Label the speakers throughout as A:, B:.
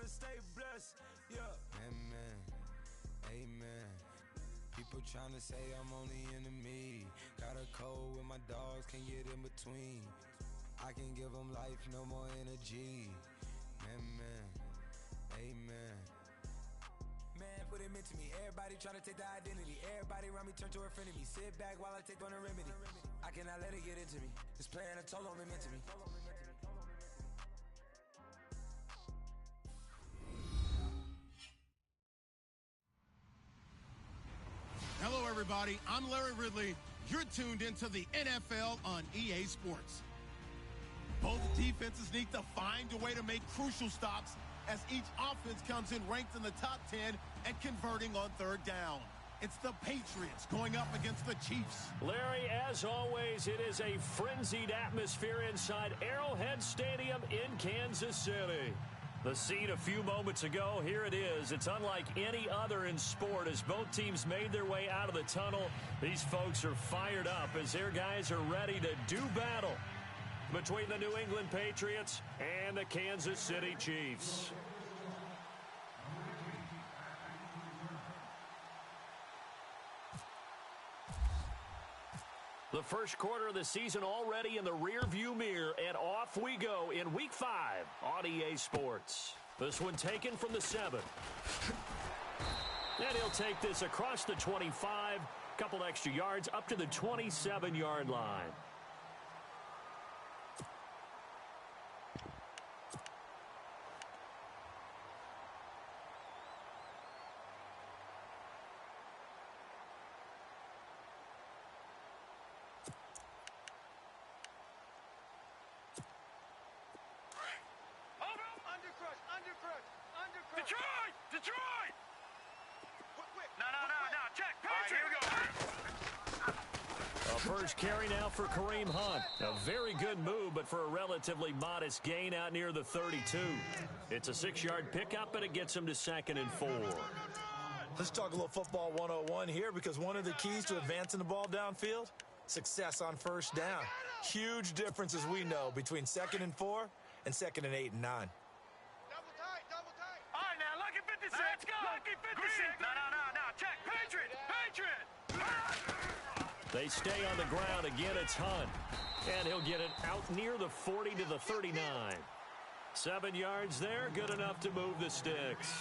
A: gotta stay blessed. Yeah.
B: Amen. Amen. People tryna say I'm only enemy. Got a cold with my dogs, can't get in between. I can give them life, no more energy. Amen. Amen. Man, put it into me. Everybody tryna take the identity. Everybody around me turn to a friend of me. Sit back while I take on a remedy. I cannot let it get into me. It's playing a toll on me mentally.
C: Hello, everybody. I'm Larry Ridley. You're tuned into the NFL on EA Sports. Both defenses need to find a way to make crucial stops as each offense comes in ranked in the top 10 and converting on third down. It's the Patriots going up against the Chiefs.
D: Larry, as always, it is a frenzied atmosphere inside Arrowhead Stadium in Kansas City. The scene a few moments ago, here it is. It's unlike any other in sport as both teams made their way out of the tunnel. These folks are fired up as their guys are ready to do battle between the New England Patriots and the Kansas City Chiefs. The first quarter of the season already in the rearview mirror, and off we go in Week 5 on EA Sports. This one taken from the 7. And he'll take this across the 25, couple extra yards up to the 27-yard line.
E: Detroit! No, check, Patriots!
D: A first carry now for Kareem Hunt. A very good move, but for a relatively modest gain out near the 32. It's a 6-yard pickup, and it gets him to 2nd and 4.
F: Let's talk a little football 101 here, because one of the keys to advancing the ball downfield, success on first down. Huge difference, as we know, between 2nd and 4 and 2nd and 8 and 9.
E: Let's go! Lucky 56! No, check! Patriot!
D: They stay on the ground. Again, it's Hunt. And he'll get it out near the 40 to the 39. 7 yards there, good enough to move the sticks.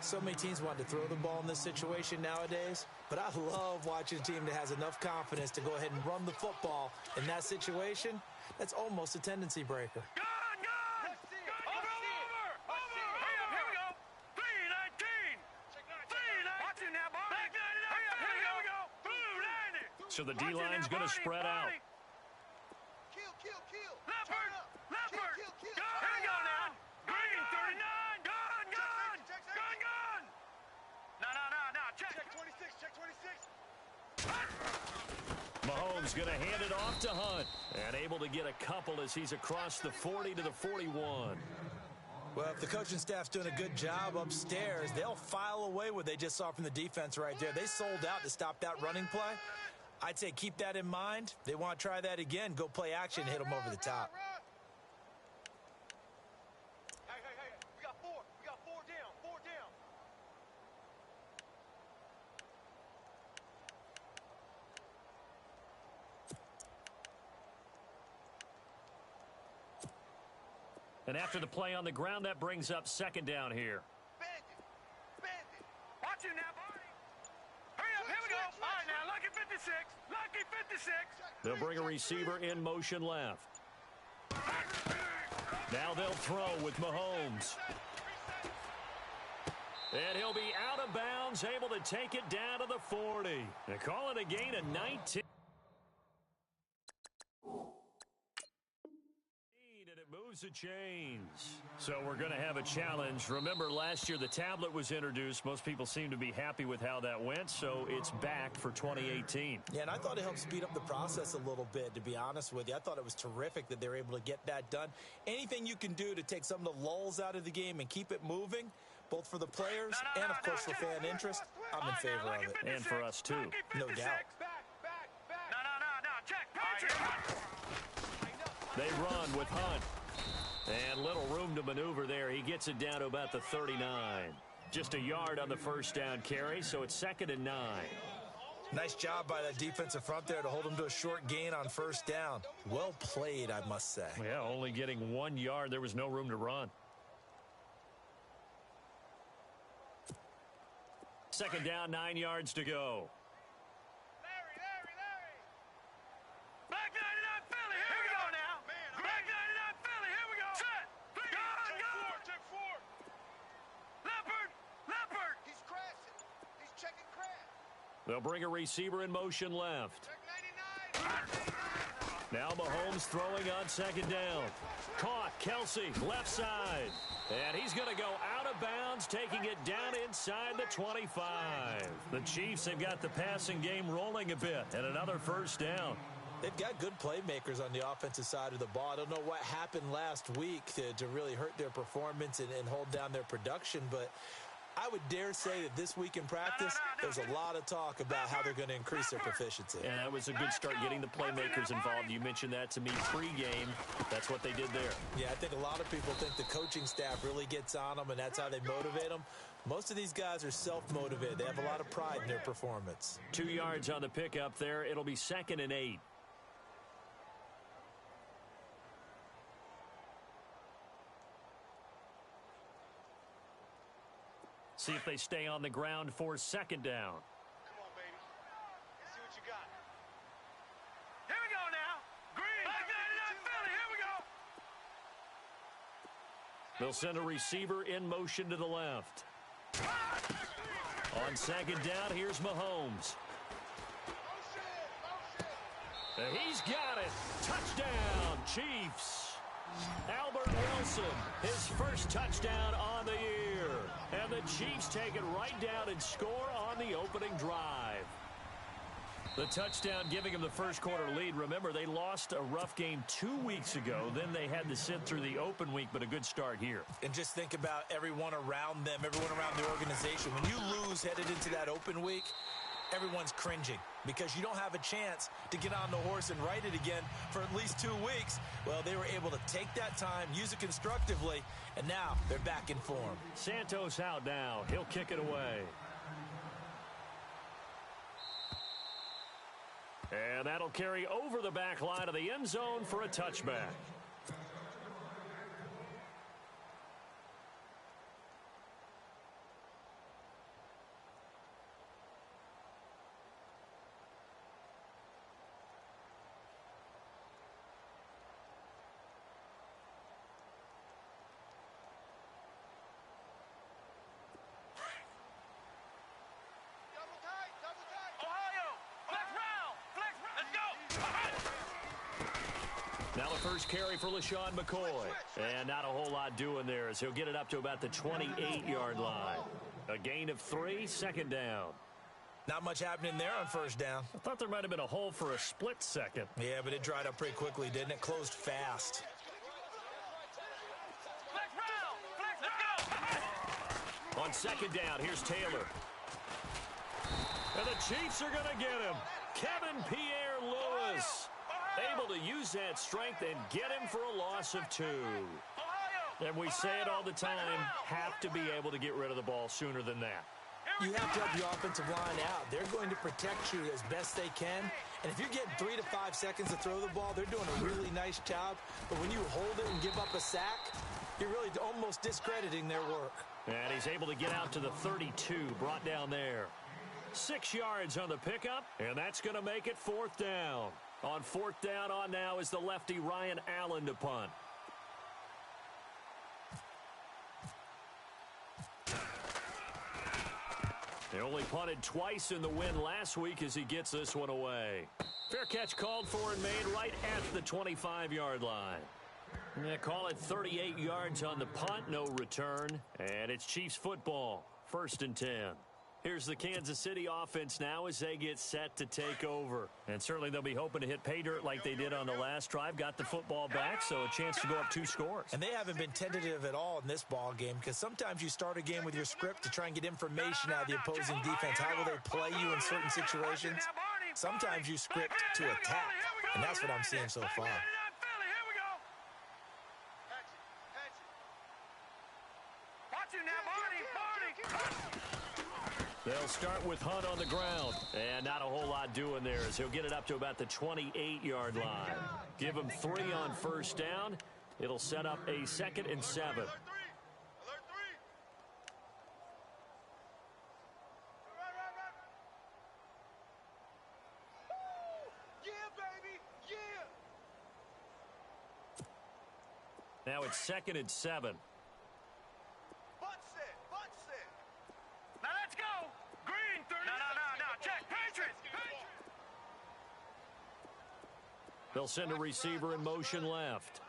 F: So many teams want to throw the ball in this situation nowadays, but I love watching a team that has enough confidence to go ahead and run the football in that situation. That's almost a tendency breaker.
D: So the D-line's going to spread out.
E: Kill. Leopard. Here we go now. Green, 39. Gun. No. Check 26.
D: Mahomes going to hand it off to Hunt. And able to get a couple as he's across the 40 to the 41.
F: Well, if the coaching staff's doing a good job upstairs, they'll file away what they just saw from the defense right there. They sold out to stop that running play. I'd say keep that in mind. They want to try that again. Go play action, hit them over the top.
E: Hey. We got four down.
D: And after the play on the ground, that brings up 2nd down here.
E: Bandit. Watch him now, Barney. Hurry up, here we go. All right, now, lucky 56.
D: They'll bring a receiver in motion left. Now they'll throw with Mahomes. And he'll be out of bounds, able to take it down to the 40. They call it a gain of 19. And it moves the chains. So we're going to have a challenge. Remember, last year the tablet was introduced. Most people seem to be happy with how that went, so it's back for 2018.
F: Yeah, and I thought it helped speed up the process a little bit, to be honest with you. I thought it was terrific that they were able to get that done. Anything you can do to take some of the lulls out of the game and keep it moving, both for the players and, of course, for fan interest, I'm in favor of it.
D: And for us, too.
F: No doubt.
E: No, check, Patriot!
D: They run with Hunt. And little room to maneuver there. He gets it down to about the 39. Just a yard on the first down carry, so it's 2nd and 9.
F: Nice job by that defensive front there to hold him to a short gain on first down. Well played, I must say.
D: Yeah, only getting 1 yard. There was no room to run. 2nd down, 9 yards to go.
E: Larry. Black 99 Philly, here we go now. Black 99 Philly, here we go. Set. Go. Check four. Leopard. He's crashing. He's checking crash.
D: They'll bring a receiver in motion left.
E: Check 99.
D: Now Mahomes throwing on 2nd down. Caught, Kelsey, left side. And he's going to go out of bounds, taking it down inside the 25. The Chiefs have got the passing game rolling a bit, and another first down.
F: They've got good playmakers on the offensive side of the ball. I don't know what happened last week to really hurt their performance and hold down their production, but I would dare say that this week in practice, there's a lot of talk about how they're going to increase their proficiency.
D: And that was a good start getting the playmakers involved. You mentioned that to me pre-game. That's what they did there.
F: Yeah, I think a lot of people think the coaching staff really gets on them, and that's how they motivate them. Most of these guys are self-motivated. They have a lot of pride in their performance.
D: 2 yards on the pickup there. It'll be 2nd and 8. See if they stay on the ground for 2nd down.
E: Come on, baby. Let's see what you got. Here we go now. Green. Black 99 Philly, here we go.
D: They'll send a receiver in motion to the left. On 2nd down, here's Mahomes. He's got it. Touchdown, Chiefs. Albert Wilson, his first touchdown on the year. And the Chiefs take it right down and score on the opening drive. The touchdown giving them the first quarter lead. Remember, they lost a rough game 2 weeks ago. Then they had to sit through the open week, but a good start here.
F: And just think about everyone around them, everyone around the organization. When you lose headed into that open week, everyone's cringing because you don't have a chance to get on the horse and ride it again for at least 2 weeks. Well, they were able to take that time, use it constructively, and now they're back in form.
D: Santos out now. He'll kick it away. And that'll carry over the back line of the end zone for a touchback. Now the first carry for LaShawn McCoy. And not a whole lot doing there as he'll get it up to about the 28-yard line. A gain of 3, 2nd down.
F: Not much happening there on first down.
D: I thought there might have been a hole for a split second.
F: Yeah, but it dried up pretty quickly, didn't it? Closed fast.
D: On 2nd down, here's Taylor. And the Chiefs are going to get him. Kevin Pierre-Louis. Able to use that strength and get him for a loss of 2. And we say it all the time, have to be able to get rid of the ball sooner than that.
F: You have to help your offensive line out. They're going to protect you as best they can. And if you're getting 3 to 5 seconds to throw the ball, they're doing a really nice job. But when you hold it and give up a sack, you're really almost discrediting their work.
D: And he's able to get out to the 32, brought down there. 6 yards on the pickup, and that's going to make it 4th down. On 4th down on now is the lefty Ryan Allen to punt. They only punted twice in the win last week as he gets this one away. Fair catch called for and made right at the 25-yard line. Yeah, call it 38 yards on the punt, no return. And it's Chiefs football, 1st and 10. Here's the Kansas City offense now as they get set to take over. And certainly they'll be hoping to hit pay dirt like they did on the last drive. Got the football back, so a chance to go up 2 scores.
F: And they haven't been tentative at all in this ball game because sometimes you start a game with your script to try and get information out of the opposing defense. How will they play you in certain situations? Sometimes you script to attack, and that's what I'm seeing so far.
E: you now, Barney.
D: They'll start with Hunt on the ground. And not a whole lot doing there as he'll get it up to about the 28-yard line. Give him 3 on first down. It'll set up a 2nd and 7.
E: Alert 3.
D: Now it's 2nd and 7.
E: Butt set. Now let's go. Green 30. No. Check. Patriots.
D: They'll send a receiver in motion left.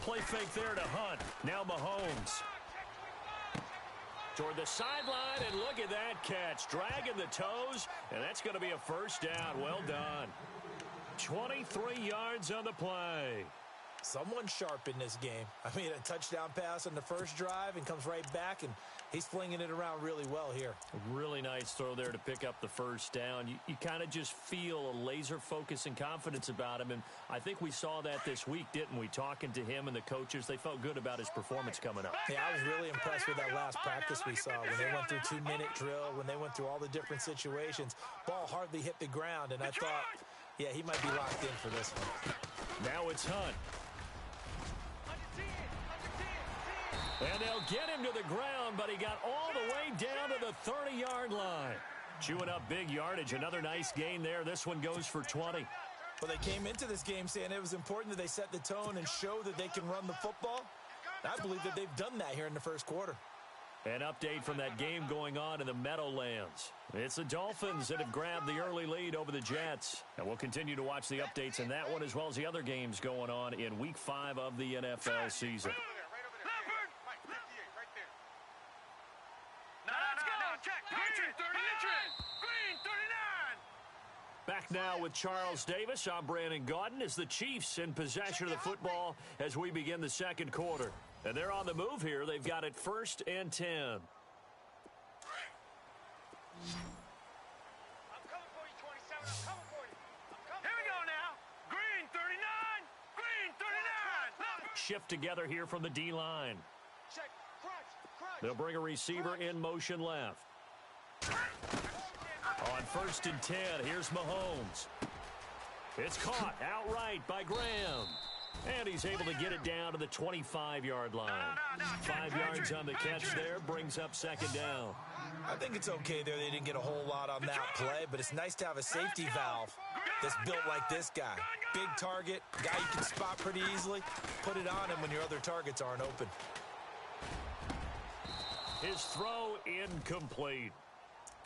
D: Play fake there to Hunt. Now Mahomes. Toward the sideline, and look at that catch. Dragging the toes, and that's going to be a first down. Well done. 23 yards on the play.
F: Someone sharp in this game. I mean, a touchdown pass on the first drive and comes right back, and he's flinging it around really well here.
D: A really nice throw there to pick up the first down. You kind of just feel a laser focus and confidence about him, and I think we saw that this week, didn't we? Talking to him and the coaches, they felt good about his performance coming up.
F: Yeah, I was really impressed with that last practice we saw when they went through 2-minute drill, when they went through all the different situations. Ball hardly hit the ground, and I thought, yeah, he might be locked in for this one.
D: Now it's Hunt. And they'll get him to the ground, but he got all the way down to the 30-yard line. Chewing up big yardage. Another nice gain there. This one goes for 20.
F: Well, they came into this game saying it was important that they set the tone and show that they can run the football. I believe that they've done that here in the first quarter.
D: An update from that game going on in the Meadowlands. It's the Dolphins that have grabbed the early lead over the Jets. And we'll continue to watch the updates in that one as well as the other games going on in Week 5 of the NFL season. Back now with Charles Davis. I'm Brandon Gaudin as the Chiefs in possession of the football as we begin the second quarter. And they're on the move here. They've got it 1st and 10.
E: I'm coming for you, 27. I'm coming for you. Here we go now. Green 39. Green 39.
D: Shift together here from the D-line.
E: Check. Crunch.
D: They'll bring a receiver in motion left. On 1st and 10, here's Mahomes. It's caught outright by Graham. And he's able to get it down to the 25-yard line. 5 yards on the catch there, brings up 2nd down.
F: I think it's okay there. They didn't get a whole lot on that play, but it's nice to have a safety valve that's built like this guy. Big target, guy you can spot pretty easily. Put it on him when your other targets aren't open.
D: His throw incomplete.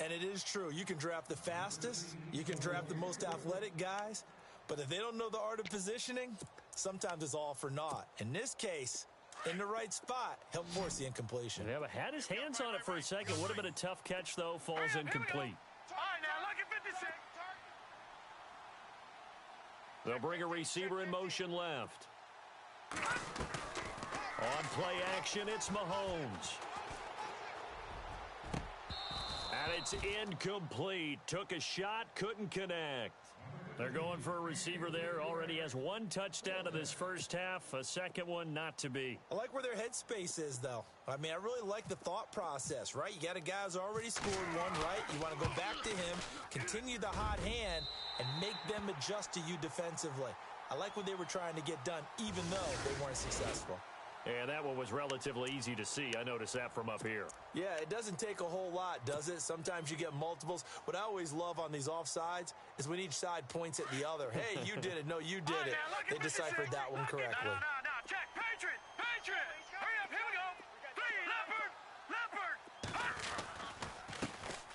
F: And it is true. You can draft the fastest. You can draft the most athletic guys. But if they don't know the art of positioning, sometimes it's all for naught. In this case, in the right spot, he'll force the incompletion.
D: Yeah, but had his hands on it for a second. Would have been a tough catch, though. Falls incomplete.
E: All right, now look at 56.
D: They'll bring a receiver in motion left. On play action, it's Mahomes. And it's incomplete. Took a shot, couldn't connect. They're going for a receiver there. Already has 1 touchdown in this first half. A second one not to be.
F: I like where their headspace is, though. I mean, I really like the thought process, right? You got a guy who's already scored one, right? You want to go back to him, continue the hot hand, and make them adjust to you defensively. I like what they were trying to get done, even though they weren't successful.
D: And that one was relatively easy to see. I noticed that from up here.
F: Yeah, it doesn't take a whole lot, does it? Sometimes you get multiples. What I always love on these offsides is when each side points at the other. Hey, you did it. No, you did it. They deciphered that one correctly.
E: No. Check. Patriot. Hurry up. Here we go. 3. Leopard.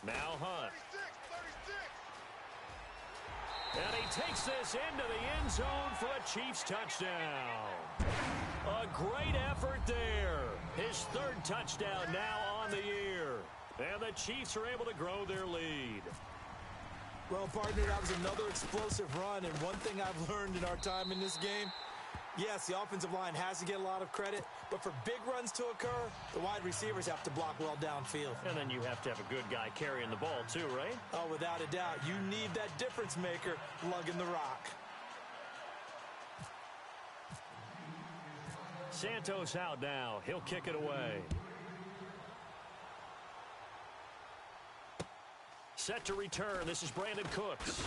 D: Now Hunt. 36. And he takes this into the end zone for a Chiefs touchdown. A great effort there. His 3rd touchdown now on the year. And the Chiefs are able to grow their lead.
F: Well, partner, that was another explosive run. And one thing I've learned in our time in this game, yes, the offensive line has to get a lot of credit. But for big runs to occur, the wide receivers have to block well downfield.
D: And then you have to have a good guy carrying the ball too, right?
F: Oh, without a doubt. You need that difference maker lugging the rock.
D: Santos out now. He'll kick it away. Set to return. This is Brandon Cooks.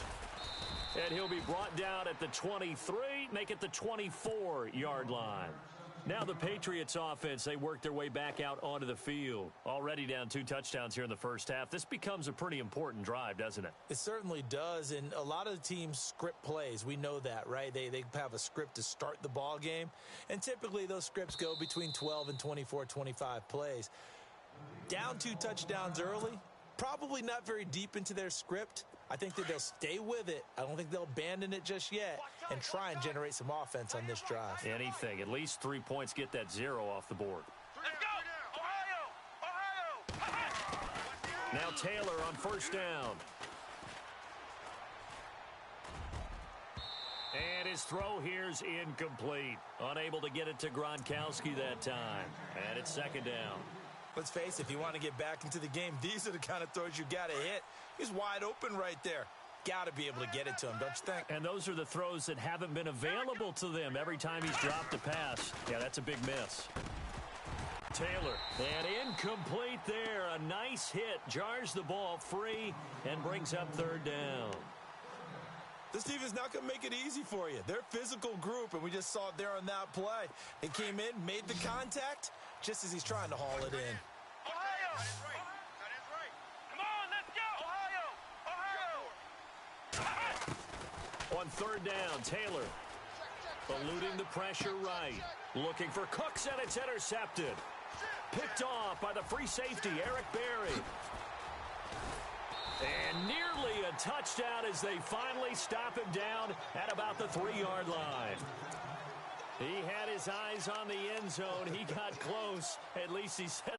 D: And he'll be brought down at the 23, make it the 24-yard line. Now the Patriots offense, they work their way back out onto the field. Already down 2 touchdowns here in the first half. This becomes a pretty important drive, doesn't it?
F: It certainly does, and a lot of the teams script plays. We know that, right? They have a script to start the ball game, and typically those scripts go between 12 and 24, 25 plays. Down 2 touchdowns early, probably not very deep into their script. I think that they'll stay with it. I don't think they'll abandon it just yet and try and generate some offense on this drive.
D: Anything. At least 3 points, get that 0 off the board.
E: Let's go! Ohio!
D: Now Taylor on first down. And his throw here's incomplete. Unable to get it to Gronkowski that time. And it's second down.
F: Let's face it, if you want to get back into the game, these are the kind of throws you got to hit. He's wide open right there. Got to be able to get it to him, don't you think?
D: And those are the throws that haven't been available to them every time he's dropped a pass. Yeah, that's a big miss. Taylor, and incomplete there. A nice hit, jars the ball free, and brings up third down.
F: This team is not going to make it easy for you. They're a physical group, and we just saw it there on that play. They came in, made the contact, just as he's trying to haul it in.
E: Ohio! That is right. Come on, let's go! Ohio!
D: On third down, Taylor eluding the pressure right. Looking for Cooks, and it's intercepted. Picked off by the free safety, Eric Berry. And nearly a touchdown as they finally stop him down at about the 3-yard line. He had his eyes on the end zone. He got close. At least he said